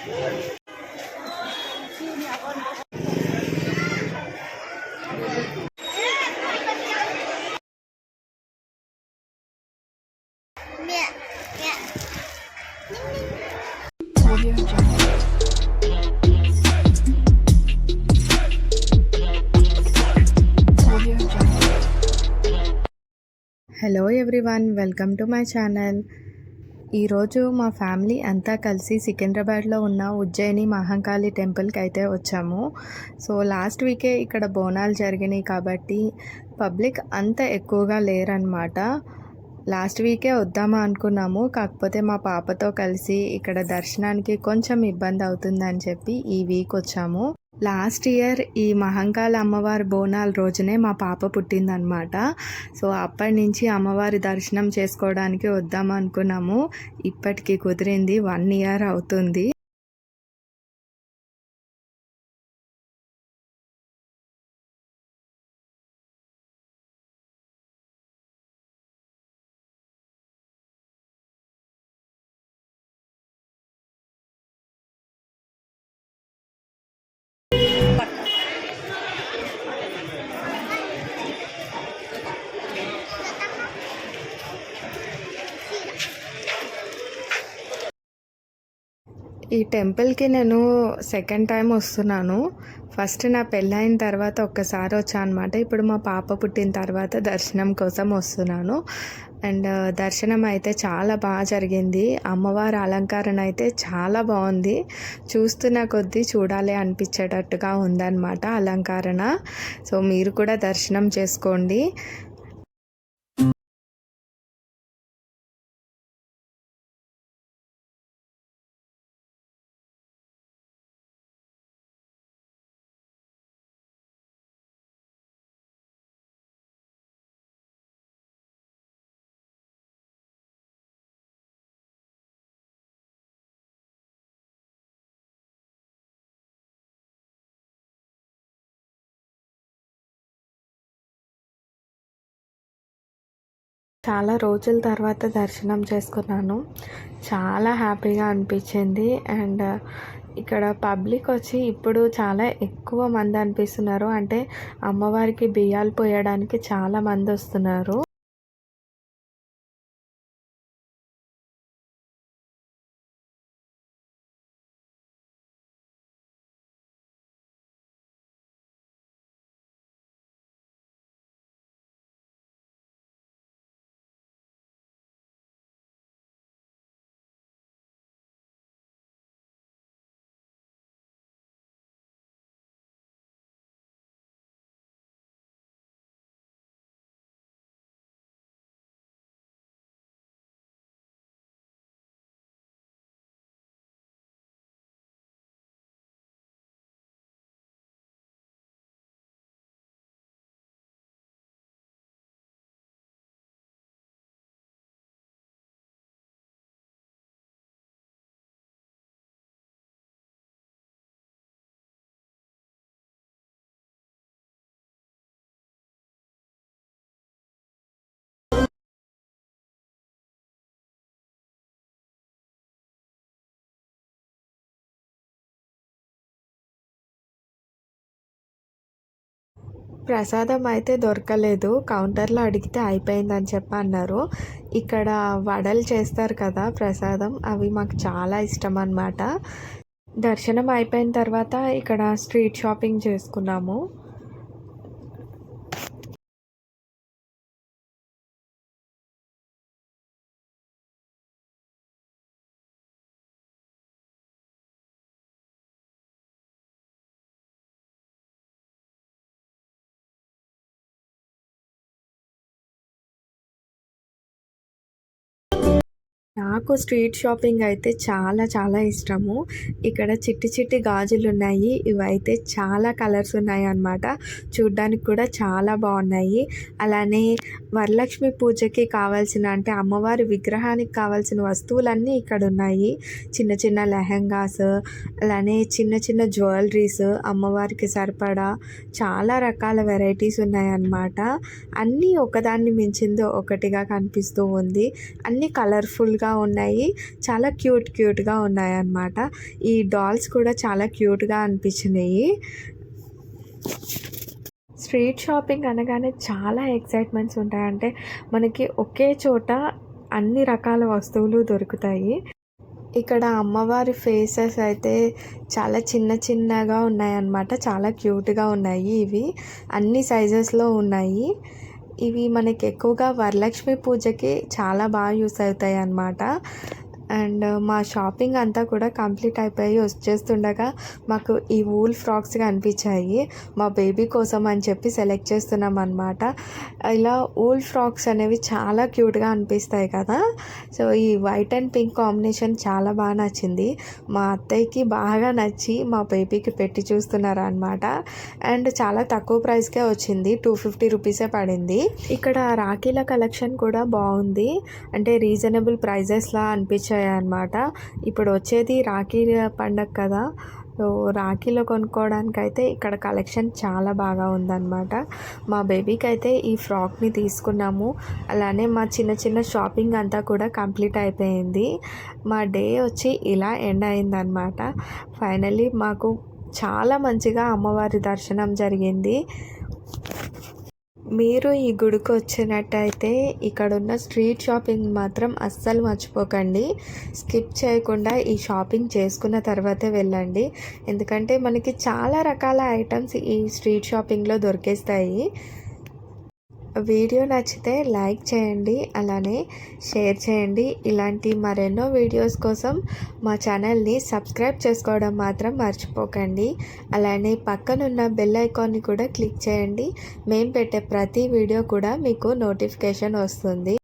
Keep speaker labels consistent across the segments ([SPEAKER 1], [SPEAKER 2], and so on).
[SPEAKER 1] Hello everyone, welcome to my channel. ఈరోజు మా family అంతా కలిసి సికింద్రాబాద్లో ఉన్న ఉజ్జయిని మహంకాళి టెంపుల్కి అయితే వచ్చాము. సో లాస్ట్ వీకే ఇక్కడ బోనాలు జరిగినాయి కాబట్టి పబ్లిక్ అంత ఎక్కువగా లేరనమాట. లాస్ట్ వీకే వద్దామా అనుకున్నాము, కాకపోతే మా పాపతో కలిసి ఇక్కడ దర్శనానికి కొంచెం ఇబ్బంది అవుతుందని చెప్పి ఈ వీక్ వచ్చాము. లాస్ట్ ఇయర్ ఈ మహంకాళి అమ్మవారి బోనాల రోజునే మా పాప పుట్టిందనమాట. సో అప్పటి నుంచి అమ్మవారి దర్శనం చేసుకోవడానికి వద్దాం అనుకున్నాము. ఇప్పటికి కుదిరింది, 1 ఇయర్ అవుతుంది. ఈ టెంపుల్కి నేను సెకండ్ టైం వస్తున్నాను. ఫస్ట్ నా పెళ్ళైన తర్వాత ఒక్కసారి వచ్చాను అనమాట. ఇప్పుడు మా పాప పుట్టిన తర్వాత దర్శనం కోసం వస్తున్నాను. అండ్ దర్శనం అయితే చాలా బాగా జరిగింది. అమ్మవారి అలంకరణ అయితే చాలా బాగుంది. చూస్తున్న కొద్దీ చూడాలి అనిపించేటట్టుగా ఉందన్నమాట అలంకరణ. సో మీరు కూడా దర్శనం చేసుకోండి. చాలా రోజుల తర్వాత దర్శనం చేసుకున్నాను. చాలా హ్యాపీగా అనిపించింది. అండ్ ఇక్కడ పబ్లిక్ వచ్చి ఇప్పుడు చాలా ఎక్కువ మంది అనిపిస్తున్నారు. అంటే అమ్మవారికి బియ్యాలు పోయడానికి చాలా మంది వస్తున్నారు. ప్రసాదం అయితే దొరకలేదు. కౌంటర్లో అడిగితే అయిపోయిందని చెప్పి అన్నారు. ఇక్కడ వడలు చేస్తారు కదా ప్రసాదం, అవి మాకు చాలా ఇష్టం అన్నమాట. దర్శనం అయిపోయిన తర్వాత ఇక్కడ స్ట్రీట్ షాపింగ్ చేసుకున్నాము. నాకు స్ట్రీట్ షాపింగ్ అయితే చాలా చాలా ఇష్టము. ఇక్కడ చిట్టి చిట్టి గాజులు ఉన్నాయి. ఇవైతే చాలా కలర్స్ ఉన్నాయి అన్నమాట. చూడ్డానికి కూడా చాలా బాగున్నాయి. అలానే వరలక్ష్మి పూజకి కావాల్సిన, అంటే అమ్మవారి విగ్రహానికి కావాల్సిన వస్తువులన్నీ ఇక్కడ ఉన్నాయి. చిన్న చిన్న లెహంగాస్, అలానే చిన్న చిన్న జ్యువెలరీస్, అమ్మవారికి సరిపడా చాలా రకాల వెరైటీస్ ఉన్నాయన్నమాట. అన్నీ ఒకదాన్ని మించిందో ఒకటిగా కనిపిస్తూ ఉంది. అన్నీ కలర్ఫుల్గా ఉన్నాయి, చాలా క్యూట్గా ఉన్నాయి అన్నమాట. ఈ డాల్స్ కూడా చాలా క్యూట్గా అనిపించినాయి. స్ట్రీట్ షాపింగ్ అనగానే చాలా ఎక్సైట్మెంట్స్ ఉంటాయి. అంటే మనకి ఒకే చోట అన్ని రకాల వస్తువులు దొరుకుతాయి. ఇక్కడ అమ్మవారి ఫేసెస్ అయితే చాలా చిన్నగా ఉన్నాయన్నమాట. చాలా క్యూట్గా ఉన్నాయి. ఇవి అన్ని సైజెస్లో ఉన్నాయి. ఇవి మనకి ఎక్కువగా వరలక్ష్మి పూజకి చాలా బాగా యూస్ అవుతాయి అన్నమాట. అండ్ మా షాపింగ్ అంతా కూడా కంప్లీట్ అయిపోయి వచ్చేస్తుండగా మాకు ఈ వూల్ ఫ్రాక్స్ కనిపించాయి. మా బేబీ కోసం అని చెప్పి సెలెక్ట్ చేస్తున్నాం అన్నమాట. ఇలా వూల్ ఫ్రాక్స్ అనేవి చాలా క్యూట్గా అనిపిస్తాయి కదా. సో ఈ వైట్ అండ్ పింక్ కాంబినేషన్ చాలా బాగా నచ్చింది. మా అత్తయ్యకి బాగా నచ్చి మా బేబీకి పెట్టి చూస్తున్నారు అన్నమాట. అండ్ చాలా తక్కువ ప్రైస్కే వచ్చింది, 250 రూపీసే పడింది. ఇక్కడ రాఖీల కలెక్షన్ కూడా బాగుంది. అంటే రీజనబుల్ ప్రైజెస్లా అనిపించాయి అన్నమాట. ఇప్పుడు వచ్చేది రాఖీ పండగ కదా. సో రాఖీలో కొనుక్కోవడానికైతే ఇక్కడ కలెక్షన్ చాలా బాగా ఉందన్నమాట. మా బేబీకి అయితే ఈ ఫ్రాక్ని తీసుకున్నాము. అలానే మా చిన్న షాపింగ్ అంతా కూడా కంప్లీట్ అయిపోయింది. మా డే వచ్చి ఇలా ఎండ్ అయిందనమాట. ఫైనల్లీ మాకు చాలా మంచిగా అమ్మవారి దర్శనం జరిగింది. మీరు ఈ గుడికి వచ్చినట్టయితే ఇక్కడున్న స్ట్రీట్ షాపింగ్ మాత్రం అస్సలు మర్చిపోకండి. స్కిప్ చేయకుండా ఈ షాపింగ్ చేసుకున్న తర్వాతే వెళ్ళండి. ఎందుకంటే మనకి చాలా రకాల ఐటమ్స్ ఈ స్ట్రీట్ షాపింగ్లో దొరికేస్తాయి. వీడియో నచ్చితే లైక్ చేయండి, అలానే షేర్ చేయండి. ఇలాంటి మరెన్నో వీడియోస్ కోసం మా ఛానల్ని సబ్స్క్రైబ్ చేసుకోవడం మాత్రం మర్చిపోకండి. అలానే పక్కనున్న బెల్ ఐకాన్ని కూడా క్లిక్ చేయండి. మేము పెట్టే ప్రతి వీడియో కూడా మీకు నోటిఫికేషన్ వస్తుంది.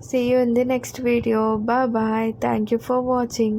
[SPEAKER 1] See you in the next video. Bye bye. Thank you for watching.